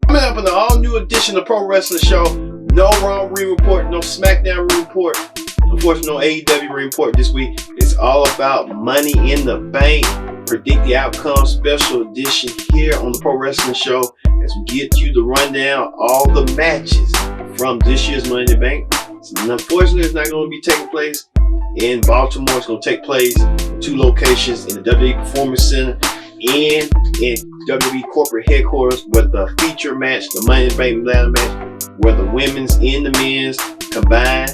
Coming up in the all-new edition of Pro Wrestling Show. No Raw ring report, no SmackDown ring report. Unfortunately, no AEW ring report this week. It's all about Money in the Bank. Predict the outcome special edition here on the Pro Wrestling Show as we get you the rundown of all the matches from this year's Money in the Bank. So unfortunately, it's not going to be taking place in Baltimore. It's going to take place in two locations, in the WWE Performance Center and in WWE corporate headquarters, with the feature match, the Money in the Bank ladder match, where the women's and the men's combine,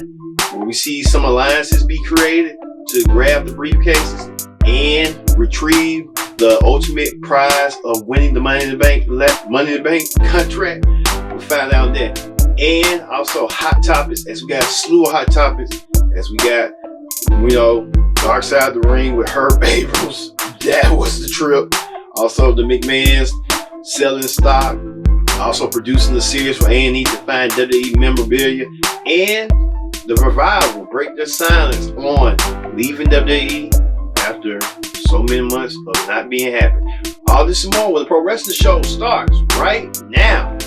where we see some alliances be created to grab the briefcases and retrieve the ultimate prize of winning the Money in the Bank contract. We'll find out that. And also hot topics, as we got a slew of hot topics, as we got, Dark Side of the Ring with Herb Abrams. That was the trip. Also the McMahons selling stock, also producing the series for A&E to find WWE memorabilia, and the Revival break their silence on leaving WWE after so many months of not being happy. All this and more when the Pro Wrestling Show starts right now.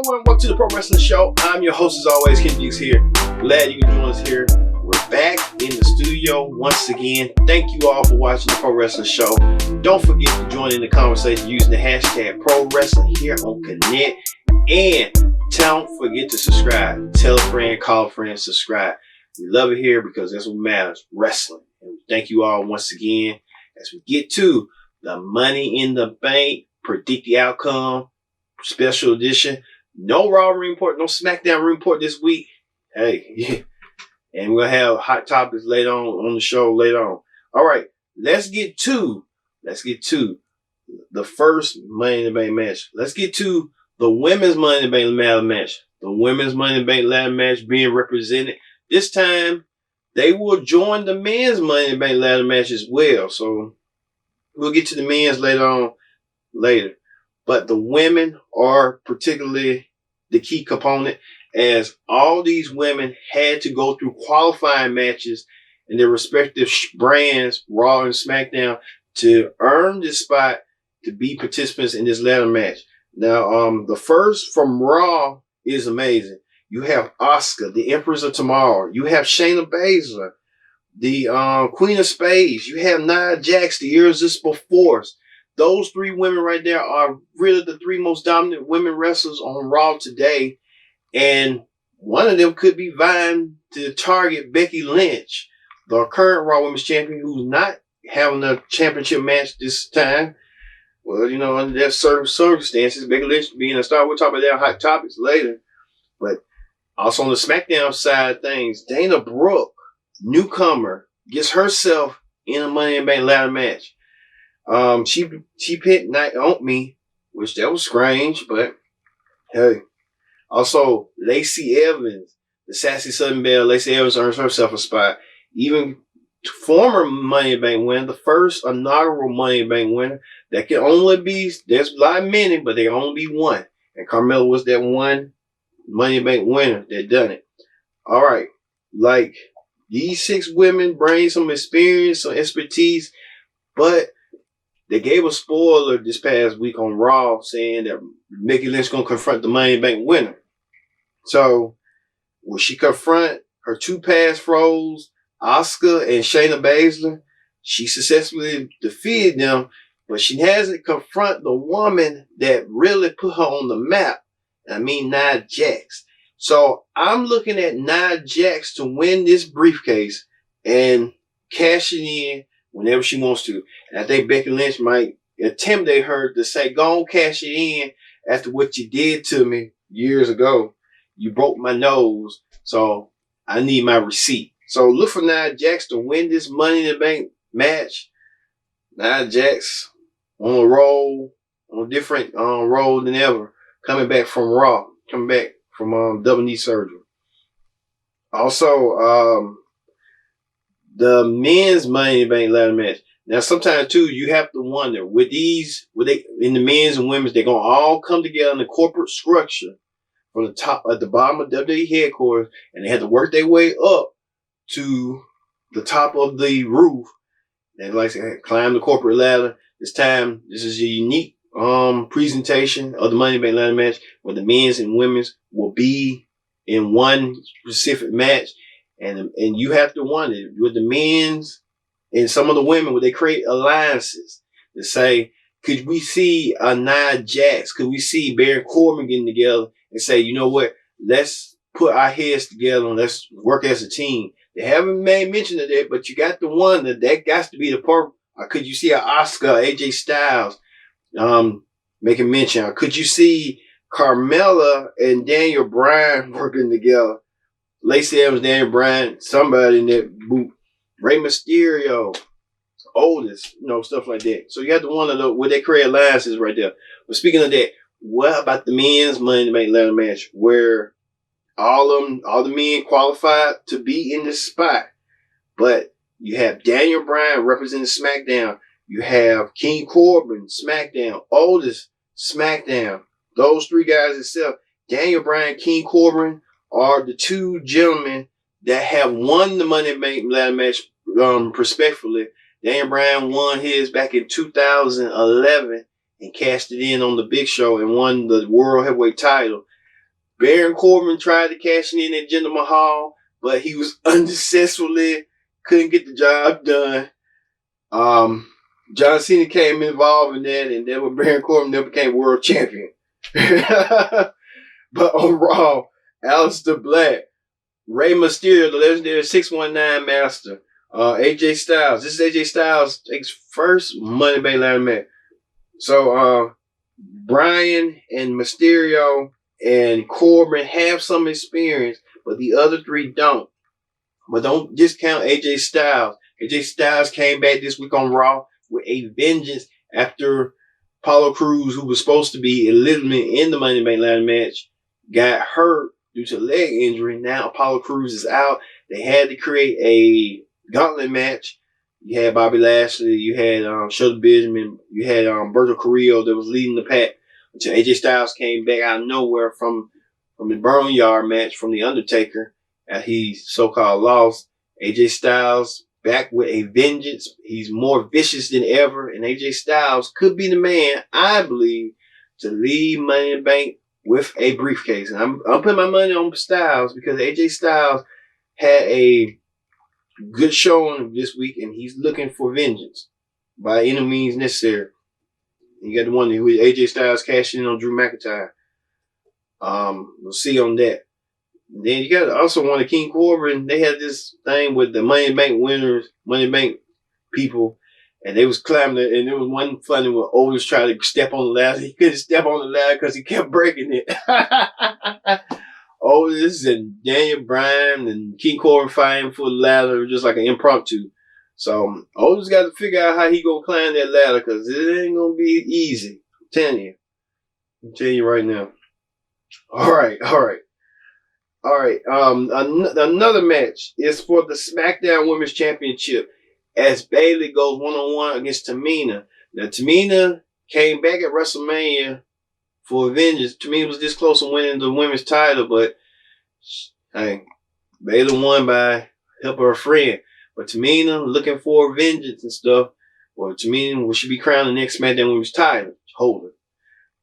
Hello and welcome to the Pro Wrestling Show. I'm your host as always, Ken Dukes here. Glad you can join us here. We're back in the studio once again. Thank you all for watching the Pro Wrestling Show. Don't forget to join in the conversation using the hashtag Pro Wrestling here on Connect. And don't forget to subscribe. Tell a friend, call a friend, subscribe. We love it here because that's what matters, wrestling. And thank you all once again as we get to the Money in the Bank, predict the outcome, special edition. No Raw ring report, no SmackDown ring report this week. Hey, yeah. And we're going to have hot topics later on the show later on. All right, let's get to the first Money in the Bank match. Let's get to the women's Money in the Bank ladder match. The women's Money in the Bank ladder match being represented. This time, they will join the men's Money in the Bank ladder match as well. So we'll get to the men's later. But the women are particularly the key component, as all these women had to go through qualifying matches in their respective brands, Raw and SmackDown, to earn this spot to be participants in this ladder match. Now, the first from Raw is amazing. You have Asuka, the Empress of Tomorrow. You have Shayna Baszler, the Queen of Spades. You have Nia Jax, the Irresistible Force. Those three women right there are really the three most dominant women wrestlers on Raw today. And one of them could be vying to target Becky Lynch, the current Raw Women's Champion, who's not having a championship match this time. Well, under that certain circumstances, Becky Lynch being a star. We'll talk about that hot topics later. But also on the SmackDown side of things, Dana Brooke, newcomer, gets herself in a Money in the Bank ladder match. She picked Naomi, which that was strange, but hey. Also, Lacey Evans, the sassy Southern Belle, Lacey Evans earns herself a spot. Even former Money in the Bank winner, the first inaugural Money in the Bank winner, that can only be, there's a lot of many, but there can only be one. And Carmella was that one Money in the Bank winner that done it. All right. Like, these 6 women bring some experience, some expertise, but they gave a spoiler this past week on Raw saying that Becky Lynch is going to confront the Money in the Bank winner. So, will she confront her 2 past foes, Asuka and Shayna Baszler? She successfully defeated them, but she hasn't confronted the woman that really put her on the map. I mean, Nia Jax. So, I'm looking at Nia Jax to win this briefcase and cash it in whenever she wants to. And I think Becky Lynch might intimidate her to say, go on, cash it in after what you did to me years ago. You broke my nose, so I need my receipt. So look for Nia Jax to win this Money in the Bank match. Nia Jax on a roll, on a different roll than ever, coming back from Raw, coming back from double knee surgery. Also, the men's Money in the Bank ladder match. Now, sometimes too, you have to wonder in the men's and women's, they're gonna all come together in the corporate structure from the top at the bottom of WWE headquarters, and they had to work their way up to the top of the roof. They like to climb the corporate ladder. This time, this is a unique presentation of the Money in the Bank ladder match, where the men's and women's will be in one specific match, and you have to wonder with the men's and some of the women, would they create alliances to say, could we see a Nia Jax? Could we see Baron Corbin getting together and say, you know what? Let's put our heads together and let's work as a team. They haven't made mention of that, but you got to wonder that got to be the part. Could you see an Asuka, AJ Styles making mention? Or could you see Carmella and Daniel Bryan working together? Lacey Evans, Daniel Bryan, somebody in that boot. Rey Mysterio, Otis, stuff like that. So you have to wonder would they create alliances right there? But speaking of that, what about the men's Money in the Bank ladder match where all the men qualified to be in this spot? But you have Daniel Bryan representing SmackDown. You have King Corbin, SmackDown. Otis, SmackDown. Those three guys itself, Daniel Bryan, King Corbin, are the two gentlemen that have won the Money in the Bank ladder match respectfully. Daniel Bryan won his back in 2011 and cashed it in on the Big Show and won the World Heavyweight title. Baron Corbin tried to cash it in at Jinder Mahal, but he was unsuccessfully, couldn't get the job done. John Cena came involved in that, and then Baron Corbin never became world champion. But on Raw, Aleister Black, Rey Mysterio, the legendary 619 master, AJ Styles. This is AJ Styles' takes first Money in the Bank ladder match. So Bryan and Mysterio and Corbin have some experience, but the other three don't. But don't discount AJ Styles. AJ Styles came back this week on Raw with a vengeance after Apollo Crews, who was supposed to be eliminated in the Money in the Bank ladder match, got hurt due to leg injury. Now Apollo Crews is out. They had to create a gauntlet match. You had Bobby Lashley, you had Shelton Benjamin, you had Berto Carrillo that was leading the pack until AJ Styles came back out of nowhere from the Boneyard match from The Undertaker, and he so-called lost. AJ Styles back with a vengeance. He's more vicious than ever, and AJ Styles could be the man, I believe, to lead Money in the Bank with a briefcase. And I'm putting my money on Styles because AJ Styles had a good showing this week, and he's looking for vengeance by any means necessary. You got to wonder who AJ Styles cashing in on Drew McIntyre. We'll see on that. And then you got to also want King Corbin. They had this thing with the Money in the Bank winners, Money in the Bank people, and they was climbing it, and there was one funny where Otis tried to step on the ladder. He couldn't step on the ladder because he kept breaking it. Otis and Daniel Bryan and King Corbin fighting for the ladder, just like an impromptu. So Otis got to figure out how he gonna climb that ladder because it ain't gonna be easy. I'm telling you right now. All right. Another match is for the SmackDown Women's Championship as Bayley goes one-on-one against Tamina. Now Tamina came back at WrestleMania for vengeance. Tamina was this close to winning the women's title, but hey, Bayley won by help of her friend. But Tamina looking for vengeance and stuff. Well, Tamina should be crowned the next SmackDown Women's title holder.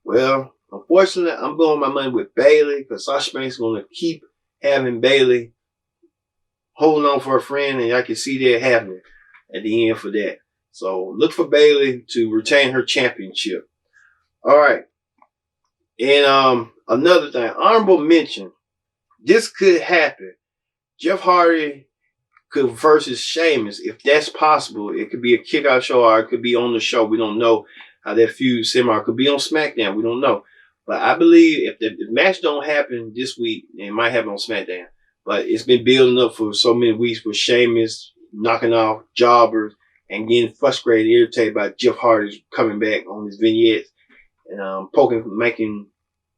Well, unfortunately, I'm going my money with Bayley because Sasha Banks is going to keep having Bayley holding on for her friend, and I can see that happening at the end for that. So look for Bayley to retain her championship. All right. And another thing, honorable mention. This could happen. Jeff Hardy could versus Sheamus. If that's possible, it could be a kickout show or it could be on the show. We don't know how that feud similar. It could be on SmackDown. We don't know. But I believe if the match don't happen this week, it might happen on SmackDown. But it's been building up for so many weeks with Sheamus knocking off jobbers and getting frustrated, irritated by Jeff Hardy coming back on his vignettes and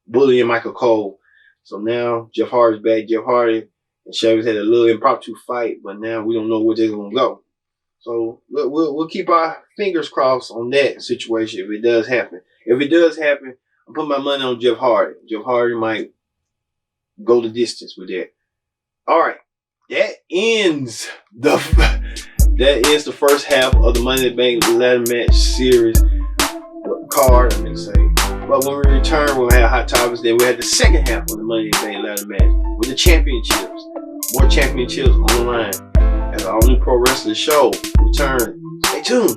bullying Michael Cole. So now Jeff Hardy's back. Jeff Hardy and Sheamus had a little impromptu fight, but now we don't know where they're going to go. So we'll keep our fingers crossed on that situation if it does happen. If it does happen, I'm putting my money on Jeff Hardy. Jeff Hardy might go the distance with that. All right, that ends the first half of the Money in the Bank ladder match series card. I mean, say. But when we return, we'll have hot topics. Then we have the second half of the Money in the Bank ladder match with the championships. More championships on the line as our new pro wrestling show return. Stay tuned.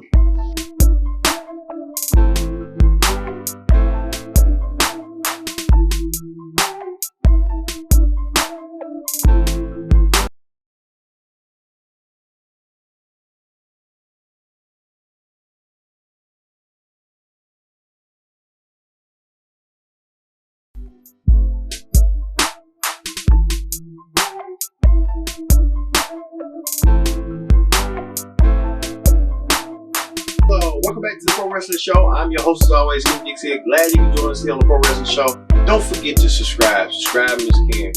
Welcome back to the Pro Wrestling Show. I'm your host as always, Ken Dix here. Glad you can join us here on the Pro Wrestling Show. Don't forget to subscribe. Subscribe is caring.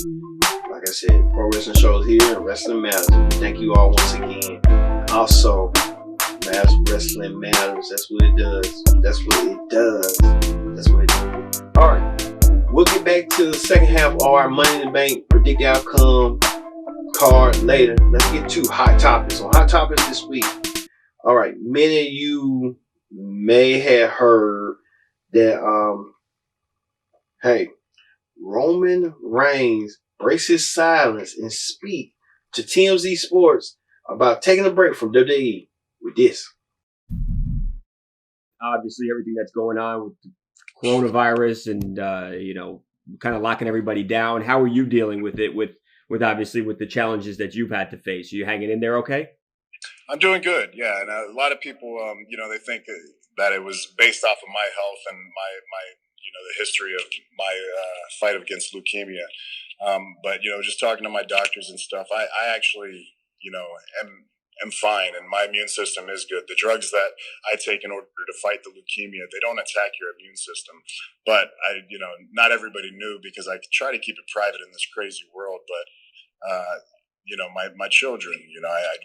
Like I said, Pro Wrestling Show is here and Wrestling Matters. Thank you all once again. Also, Wrestling Matters. That's what it does. That's what it does. That's what it does. Alright. We'll get back to the second half of our Money in the Bank predict outcome card later. Let's get to hot topics. On hot topics this week. All right, many of you may have heard that, hey, Roman Reigns breaks his silence and speak to TMZ Sports about taking a break from WWE with this. Obviously, everything that's going on with the coronavirus and, kind of locking everybody down. How are you dealing with it with obviously with the challenges that you've had to face? Are you hanging in there okay? I'm doing good, yeah. And a lot of people, they think that it was based off of my health and my the history of my fight against leukemia. But just talking to my doctors and stuff, I actually, am fine, and my immune system is good. The drugs that I take in order to fight the leukemia, they don't attack your immune system. But not everybody knew, because I try to keep it private in this crazy world. But my children,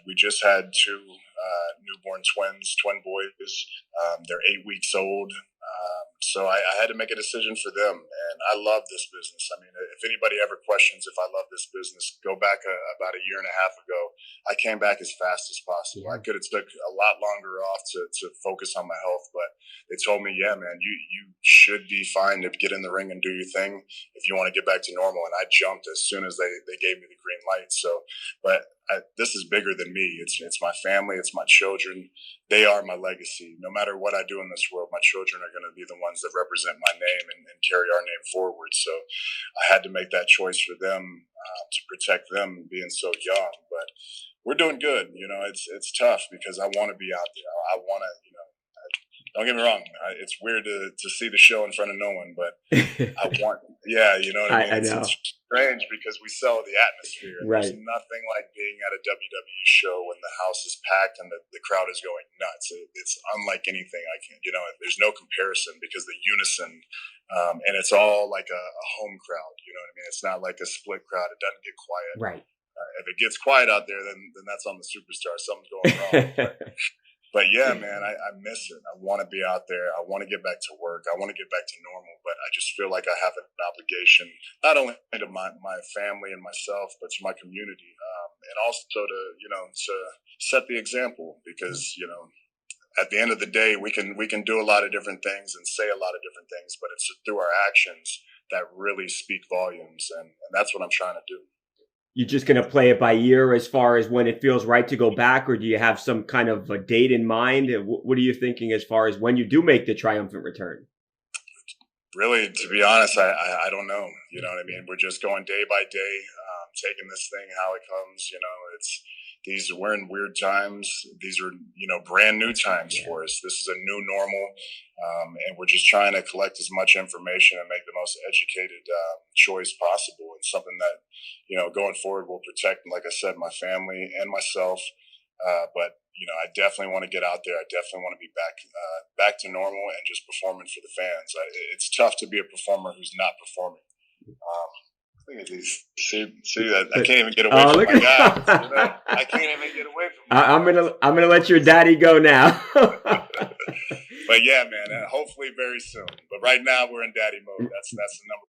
we just had two newborn twin boys. They're 8 weeks old. So I had to make a decision for them, and I love this business. I mean, if anybody ever questions if I love this business, go back about a year and a half ago. I came back as fast as possible. Yeah. I could have took a lot longer off to focus on my health, but they told me, yeah, man, you should be fine to get in the ring and do your thing if you want to get back to normal. And I jumped as soon as they gave me the green light. So, but this is bigger than me. It's my family. It's my children. They are my legacy. No matter what I do in this world, my children are going to be the ones that represent my name and carry our name forward. So I had to make that choice for them, to protect them being so young. But we're doing good. It's tough because I want to be out there. I want to, don't get me wrong. It's weird to see the show in front of no one, but I want, you know what I mean? I know. It's strange because we sell the atmosphere. Right. There's nothing like being at a WWE show when the house is packed and the crowd is going nuts. It's unlike anything there's no comparison because the unison, and it's all like a home crowd. You know what I mean? It's not like a split crowd. It doesn't get quiet. Right. If it gets quiet out there, then that's on the superstar. Something's going wrong. But yeah, man, I miss it. I want to be out there. I want to get back to work. I want to get back to normal. But I just feel like I have an obligation, not only to my family and myself, but to my community, and also to set the example. Because at the end of the day, we can do a lot of different things and say a lot of different things, but it's through our actions that really speak volumes, and that's what I'm trying to do. You're just going to play it by ear as far as when it feels right to go back, or do you have some kind of a date in mind? What are you thinking as far as when you do make the triumphant return? Really, to be honest, I don't know. You know what I mean? We're just going day by day, taking this thing how it comes. We're in weird times. These are, brand new times for us. This is a new normal. And we're just trying to collect as much information and make the most educated choice possible. It's something that, going forward will protect, like I said, my family and myself. But I definitely want to get out there. I definitely want to be back to normal and just performing for the fans. It's tough to be a performer who's not performing. Look at these. See that? I can't even get away from my guys. I can't even get away from. I'm gonna let your daddy go now. But yeah, man. Hopefully very soon. But right now we're in daddy mode. That's the number.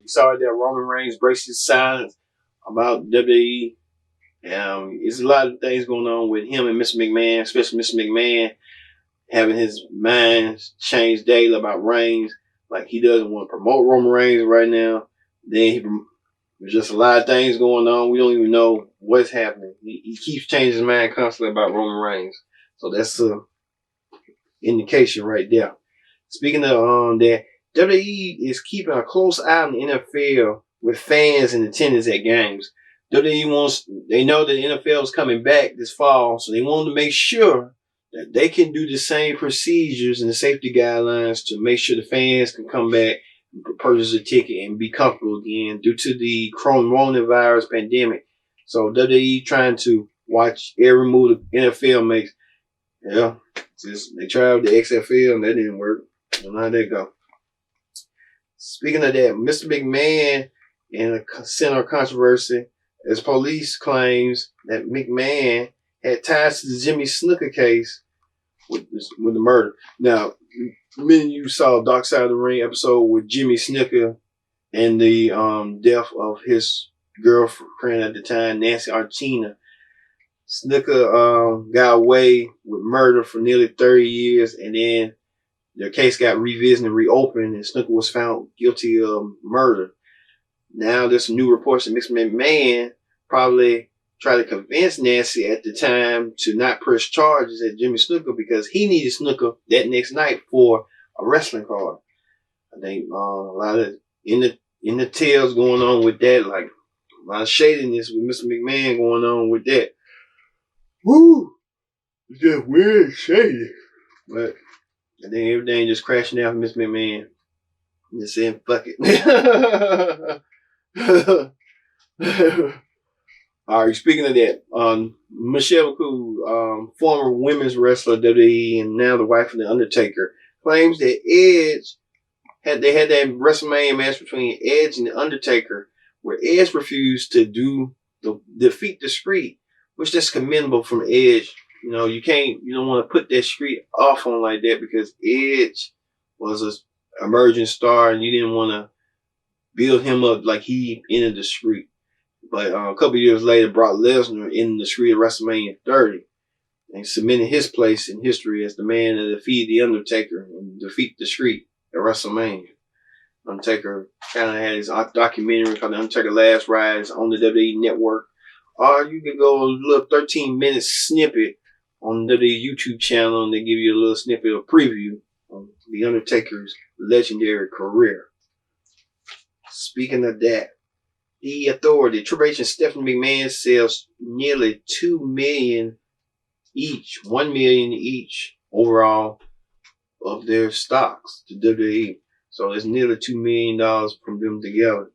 You saw that Roman Reigns breaks his silence about WWE. There's a lot of things going on with him and Mr. McMahon, especially Mr. McMahon having his mind changed daily about Reigns. Like he doesn't want to promote Roman Reigns right now. Then there's just a lot of things going on. We don't even know what's happening. He keeps changing his mind constantly about Roman Reigns. So that's an indication right there. Speaking of that, WWE is keeping a close eye on the NFL with fans and attendance at games. WWE they know that the NFL is coming back this fall, so they want to make sure that they can do the same procedures and the safety guidelines to make sure the fans can come back and purchase a ticket and be comfortable again due to the coronavirus pandemic. So WWE trying to watch every move the NFL makes. Yeah, they tried the XFL and that didn't work. So now they go. Speaking of that, Mr. McMahon in a center of controversy as police claims that McMahon had ties to the Jimmy Snuka case with the murder. Now, many of you saw Dark Side of the Ring episode with Jimmy Snuka and the death of his girlfriend at the time, Nancy Archina. Snuka got away with murder for nearly 30 years, and then their case got revisited and reopened, and Snuka was found guilty of murder. Now there's some new reports that Mr. McMahon probably tried to convince Nancy at the time to not press charges at Jimmy Snuka because he needed Snuka that next night for a wrestling card. I think a lot of in the tales going on with that, like a lot of shadiness with Mr. McMahon going on with that. Woo! It's just weird and shady. But and then everything just crashing out for Mr. McMahon. Just saying, fuck it. All right, speaking of that, Michelle McCool, former women's wrestler WWE and now the wife of The Undertaker, claims that Edge had that WrestleMania match between Edge and The Undertaker where Edge refused to do the defeat the streak, which that's commendable from Edge. You know, you don't want to put that streak off on like that because Edge was an emerging star and you didn't want to build him up like he entered the streak. But a couple years later, Brock Lesnar in the streak of WrestleMania 30 and cemented his place in history as the man that defeated The Undertaker and defeat the streak at WrestleMania. Undertaker kind of had his documentary called The Undertaker Last Rise on the WWE Network. Or you can go a little 13-minute snippet on the WWE YouTube channel and they give you a little snippet of preview on The Undertaker's legendary career. Speaking of that, The Authority, Triple H and Stephanie McMahon sells nearly $2 million each, $1 million each overall of their stocks to WWE. So it's nearly $2 million from them together.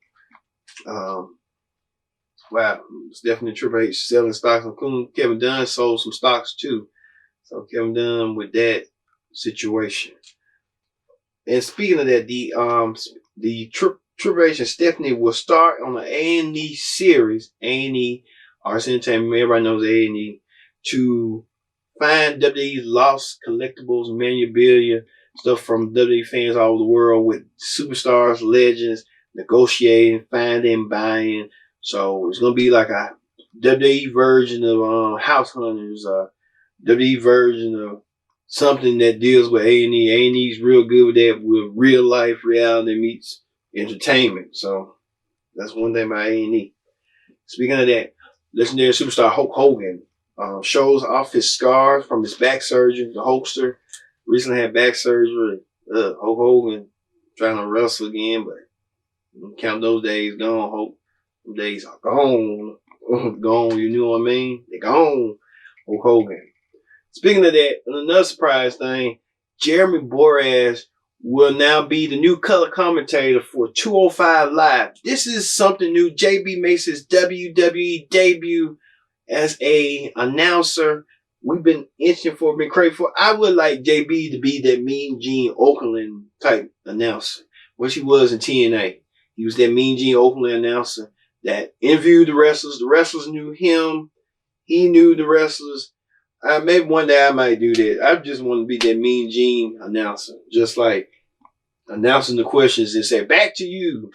Wow, Stephanie Triple H selling stocks, including Kevin Dunn sold some stocks too. So Kevin Dunn with that situation. And speaking of that, the Triple H and Stephanie will start on an A&E series, A&E, Arts Entertainment, everybody knows A&E, to find WWE's lost collectibles, memorabilia, stuff from WWE fans all over the world with superstars, legends, negotiating, finding, buying. So it's going to be like a WWE version of House Hunters, WWE version of something that deals with A&E. A&E's real good with that, with real life reality meets entertainment. So that's one thing about A&E. Speaking of that, legendary superstar Hulk Hogan shows off his scars from his back surgery. The Hulkster recently had back surgery. Hulk Hogan trying to wrestle again, but count those days gone, Hulk. Them days are gone. Gone, you know what I mean? They're gone. Hulk Hogan. Speaking of that, another surprise thing, Jeremy Borash will now be the new color commentator for 205 Live. This is something new. JB makes his WWE debut as a announcer. We've been itching for, been craving for. I would like JB to be that Mean Gene Okerlund type announcer, which he was in TNA. He was that Mean Gene Okerlund announcer that interviewed the wrestlers. The wrestlers knew him. He knew the wrestlers. Maybe one day I might do that. I just want to be that Mean Gene announcer. Just like announcing the questions and say, back to you.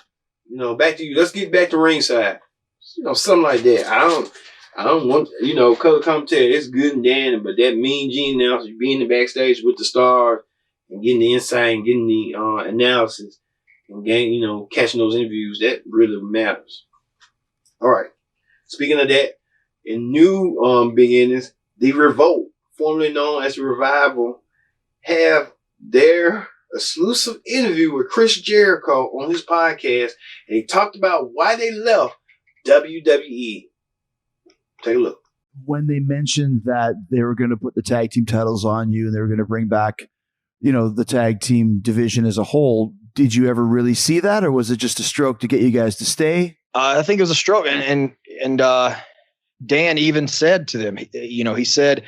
back to you. Let's get back to ringside. Something like that. I don't want, color commentary. It's good and dandy, but that Mean Gene announcer, being in the backstage with the stars and getting the insight and getting the analysis and catching those interviews, that really matters. All right. Speaking of that, in new beginnings, the Revolt, formerly known as the Revival, have their exclusive interview with Chris Jericho on his podcast, and he talked about why they left WWE. Take a look. When they mentioned that they were going to put the tag team titles on you and they were going to bring back, the tag team division as a whole, did you ever really see that, or was it just a stroke to get you guys to stay? I think it was a stroke, and Dan even said to them, he said,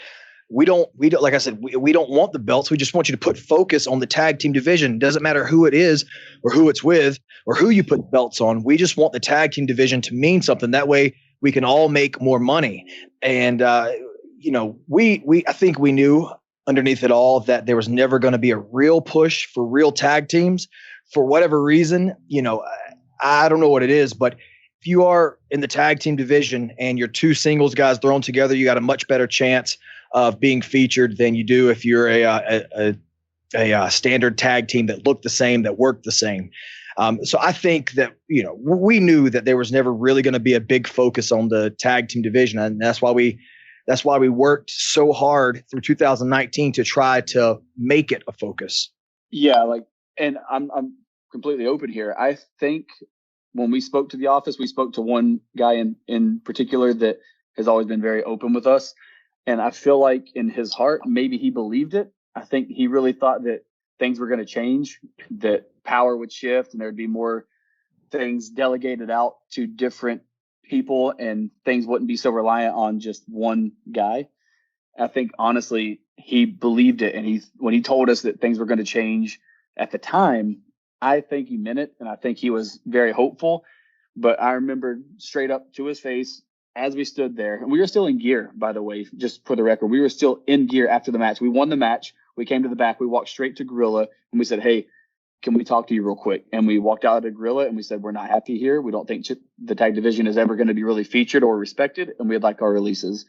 we don't like I said, we don't want the belts. We just want you to put focus on the tag team division. It doesn't matter who it is or who it's with or who you put belts on. We just want the tag team division to mean something. That way we can all make more money. And, I think we knew underneath it all that there was never going to be a real push for real tag teams for whatever reason. I don't know what it is, but if you are in the tag team division and you're two singles guys thrown together, you got a much better chance of being featured than you do if you're a standard tag team that looked the same, that worked the same. So I think that, we knew that there was never really going to be a big focus on the tag team division. And that's why we worked so hard through 2019 to try to make it a focus. Yeah. And I'm completely open here. I think when we spoke to the office, we spoke to one guy in particular that has always been very open with us. And I feel like in his heart, maybe he believed it. I think he really thought that things were going to change, that power would shift and there'd be more things delegated out to different people and things wouldn't be so reliant on just one guy. I think honestly, he believed it. And when he told us that things were going to change at the time, I think he meant it. And I think he was very hopeful. But I remember straight up to his face as we stood there, and we were still in gear, by the way, just for the record, we were still in gear after the match. We won the match. We came to the back. We walked straight to Gorilla and we said, "Hey, can we talk to you real quick?" And we walked out of Gorilla and we said, "We're not happy here. We don't think the tag division is ever going to be really featured or respected. And we'd like our releases."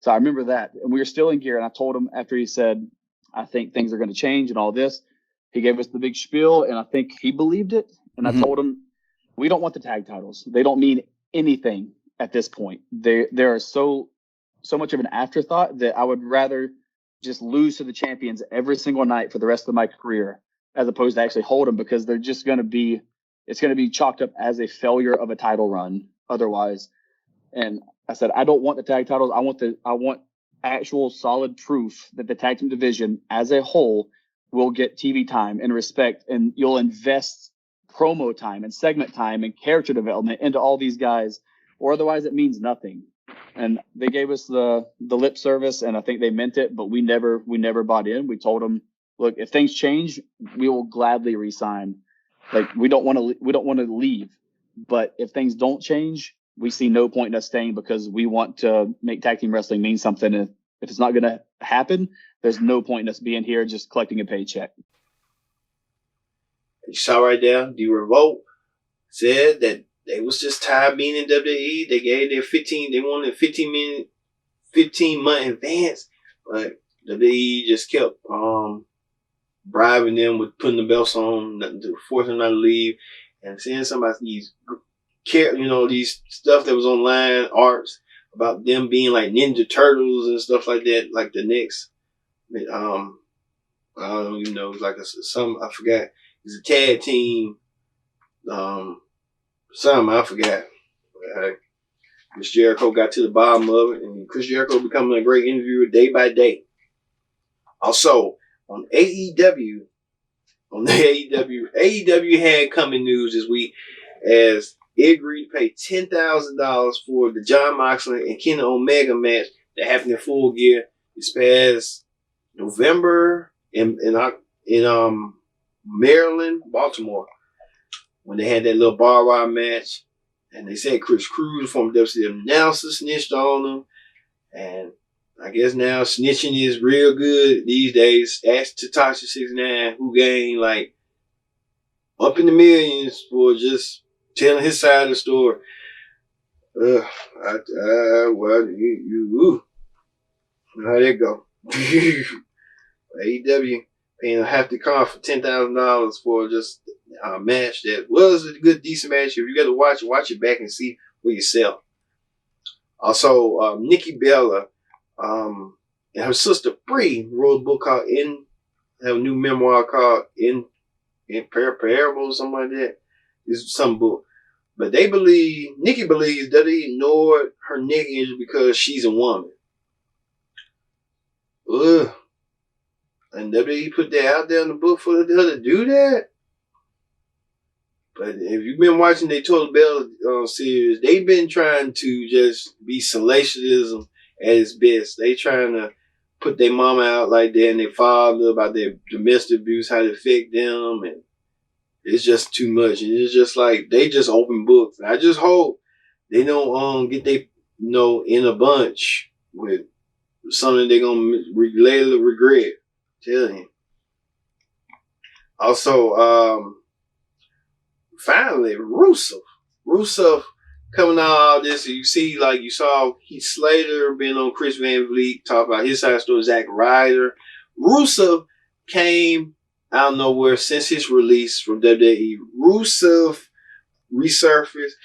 So I remember that. And we were still in gear. And I told him after he said, "I think things are going to change and all this," he gave us the big spiel and I think he believed it. And I told him, we don't want the tag titles. They don't mean anything at this point. They are so much of an afterthought that I would rather just lose to the champions every single night for the rest of my career as opposed to actually hold them, because they're just going to be, it's going to be chalked up as a failure of a title run otherwise. And I said, I don't want the tag titles. I want actual solid proof that the tag team division as a whole will get TV time and respect, and you'll invest promo time and segment time and character development into all these guys, or otherwise it means nothing. And they gave us the lip service, and I think they meant it, but we never bought in. We told them, look, if things change, we will gladly resign. Like we don't want to leave, but if things don't change, we see no point in us staying because we want to make tag team wrestling mean something. If it's not going to happen, there's no point in us being here just collecting a paycheck. You saw right there, the Revolt said that they was just tired being in WWE. They gave their they wanted a 15-month advance, but WWE just kept bribing them with putting the belts on, forcing them not to leave, and seeing some of these these stuff that was online, arts about them being like Ninja Turtles and stuff like that, like the next, I don't even know, it was like I forgot. It's a tag team, something I forgot. Chris Jericho got to the bottom of it, and Chris Jericho becoming a great interviewer day by day. Also, on AEW had coming news this week as it agreed to pay $10,000 for the Jon Moxley and Kenny Omega match that happened in Full Gear this past November in Maryland, Baltimore, when they had that little bar ride match. And they said Chris Cruz, former WCW announcer, snitched on them. And I guess now snitching is real good these days. Ask Tatashi 69, who gained like up in the millions for just telling his side of the story. Well, how'd it go? AEW paying half the car for $10,000 for just a match that was a good, decent match. If you got to watch it back and see for yourself. Also, Nikki Bella and her sister Bree wrote a book called have a new memoir called In Parables, something like that. It's some book. But Nikki believes that they ignored her neck injury because she's a woman. Ugh. And WWE put that out there in the book for her to do that. But if you've been watching the Total Bell series, they've been trying to just be salacious at its best. They trying to put their mama out like that and their father about their domestic abuse, how it affect them, and it's just too much. And it's just like they just open books. I just hope they don't get they in a bunch with something they're gonna later regret. Tell him. Also, finally, Rusev coming out of all this. You see, like you saw Heath Slater being on Chris Van Vliet, talk about his side story, Zack Ryder. Rusev came out of nowhere since his release from WWE. Rusev resurfaced,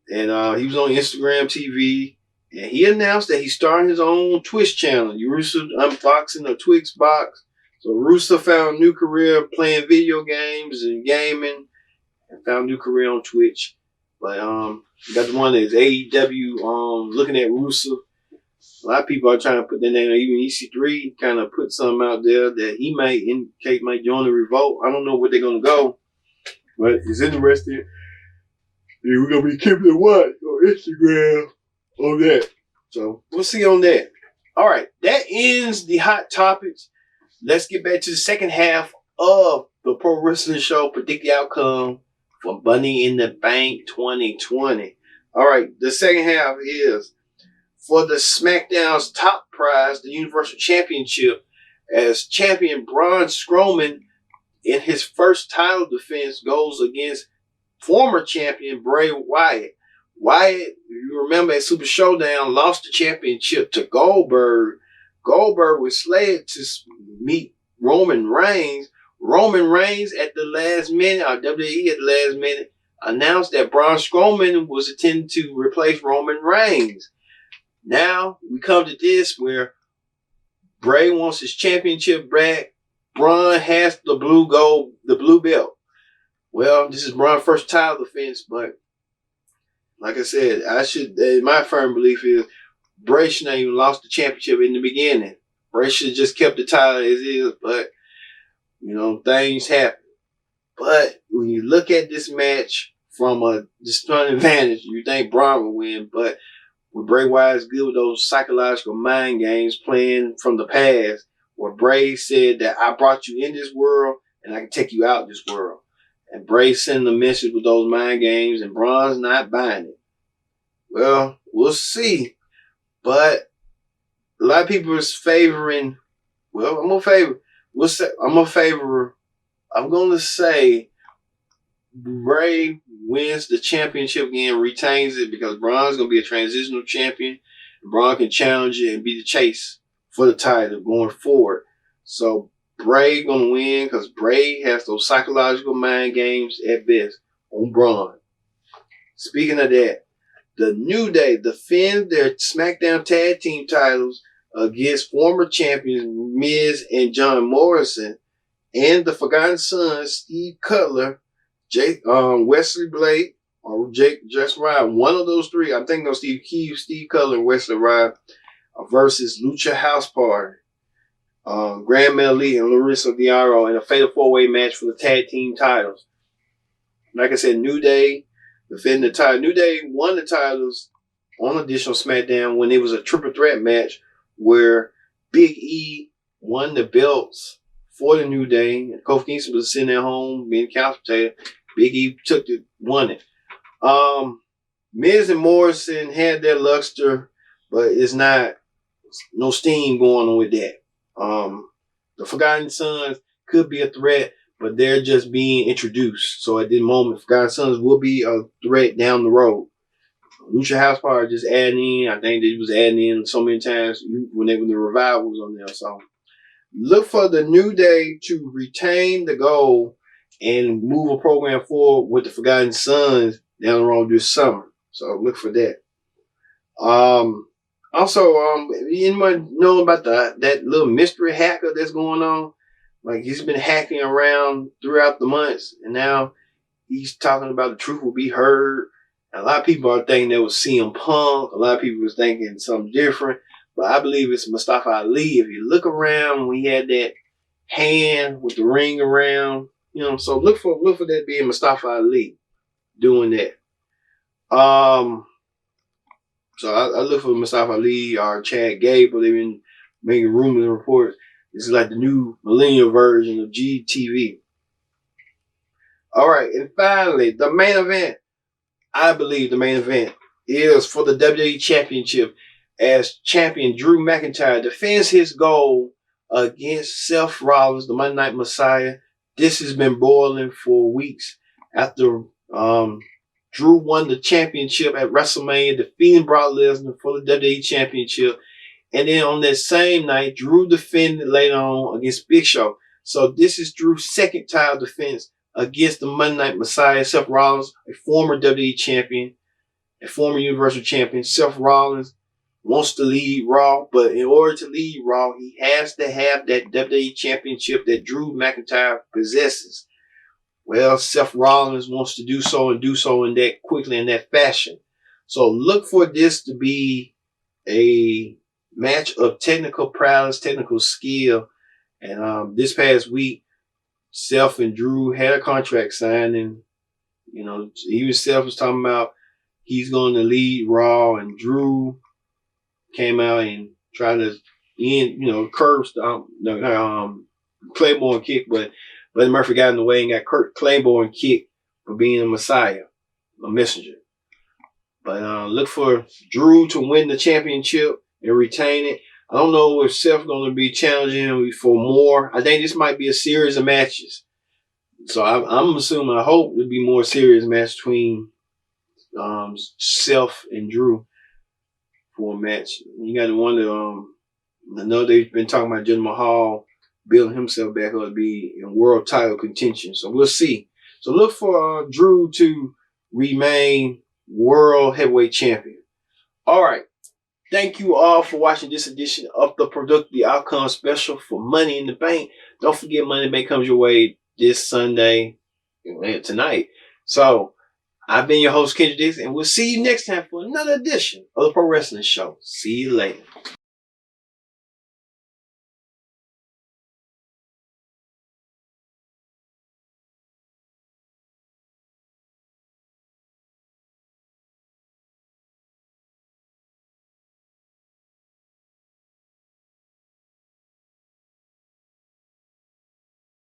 and he was on Instagram TV, and he announced that he's starting his own Twitch channel. Rusev unboxing a Twix box. So Rusev found a new career playing video games and gaming, and found a new career on Twitch. But you got the one that's AEW looking at Rusev. A lot of people are trying to put their name on. Even EC3 kind of put something out there that he might indicate might join the revolt. I don't know where they're going to go, but it's interesting. Yeah, we're going to be keeping it watch on Instagram on that. So we'll see on that. All right, that ends the hot topics. Let's get back to the second half of the Pro Wrestling Show. Predict the outcome for Money in the Bank 2020. All right, the second half is for the SmackDown's top prize, the Universal Championship, as champion Braun Strowman in his first title defense goes against former champion Bray Wyatt. Wyatt, you remember at Super Showdown, lost the championship to Goldberg. Goldberg was slated to meet Roman Reigns. Roman Reigns at the last minute, or WWE at the last minute, announced that Braun Strowman was intended to replace Roman Reigns. Now we come to this where Bray wants his championship back. Braun has the blue belt. Well, this is Braun's first title defense, but like I said, my firm belief is Bray should not even lost the championship in the beginning. Bray should have just kept the title as is, but things happen. But when you look at this match from a disappointing advantage, you think Braun will win, but with Bray Wyatt's good with those psychological mind games playing from the past, where Bray said that I brought you in this world and I can take you out this world. And Bray sending a message with those mind games, and Braun's not buying it. Well, we'll see. But a lot of people is favoring. Well, I'm going to say Bray wins the championship again, retains it, because Braun's going to be a transitional champion. Braun can challenge it and be the chase for the title going forward. So Bray going to win because Bray has those psychological mind games at best on Braun. Speaking of that, the New Day defend their SmackDown Tag Team titles against former champions Miz and John Morrison, and the Forgotten Sons, Steve Cutler, Wesley Blake, or Jake Just Ride. One of those three, I'm thinking of Steve Keefe, Steve Cutler, and Wesley Ride versus Lucha House Party, Grand Metalik and Larissa Diaro in a fatal four-way match for the tag team titles. Like I said, New Day defending the title. New Day won the titles on additional SmackDown when it was a triple threat match where Big E won the belts for the New Day. And Kofi Kingston was sitting at home being couch potato. Big E won it. Miz and Morrison had their luster, but it's not no steam going on with that. The Forgotten Sons could be a threat, but but they're just being introduced. So at this moment, Forgotten Sons will be a threat down the road. Lucha House Party just adding in. I think they was adding in so many times when the revival was on there. So look for the New Day to retain the goal and move a program forward with the Forgotten Sons down the road this summer. So look for that. Also, anyone know about that little mystery hacker that's going on? Like, he's been hacking around throughout the months, and now he's talking about the truth will be heard. And a lot of people are thinking that was CM Punk. A lot of people was thinking something different. But I believe it's Mustafa Ali. If you look around when he had that hand with the ring around, so look for that being Mustafa Ali doing that. So I look for Mustafa Ali or Chad Gable. They've been making rumors and reports. This is like the new millennial version of GTV. All right, and finally, the main event. I believe the main event is for the WWE Championship as champion Drew McIntyre defends his goal against Seth Rollins, the Monday Night Messiah. This has been boiling for weeks after Drew won the championship at WrestleMania, defeating Brock Lesnar for the WWE Championship. And then on that same night, Drew defended later on against Big Show. So this is Drew's second title defense against the Monday Night Messiah, Seth Rollins, a former WWE champion, a former Universal champion. Seth Rollins wants to lead Raw, but in order to lead Raw, he has to have that WWE championship that Drew McIntyre possesses. Well, Seth Rollins wants to do so and do so in that quickly, in that fashion. So look for this to be a match of technical prowess, technical skill. And this past week, Seth and Drew had a contract signed, and even Seth was talking about he's going to lead Raw, and Drew came out and tried to curb Claymore kick, but Buddy Murphy got in the way and got Kurt Claymore kicked for being a Messiah, a messenger. But look for Drew to win the championship and retain it. I don't know if Seth's going to be challenging for more. I think this might be a series of matches. So I'm assuming, I hope it'll be more serious match between Seth and Drew for a match. You got to wonder, I know they've been talking about Jinder Mahal building himself back up to be in world title contention. So we'll see. So look for Drew to remain world heavyweight champion. All right. Thank you all for watching this edition of the Product the Outcome special for Money in the Bank. Don't forget, Money in the Bank comes your way this Sunday, tonight. So I've been your host, Kendrick Dix, and we'll see you next time for another edition of the Pro Wrestling Show. See you later.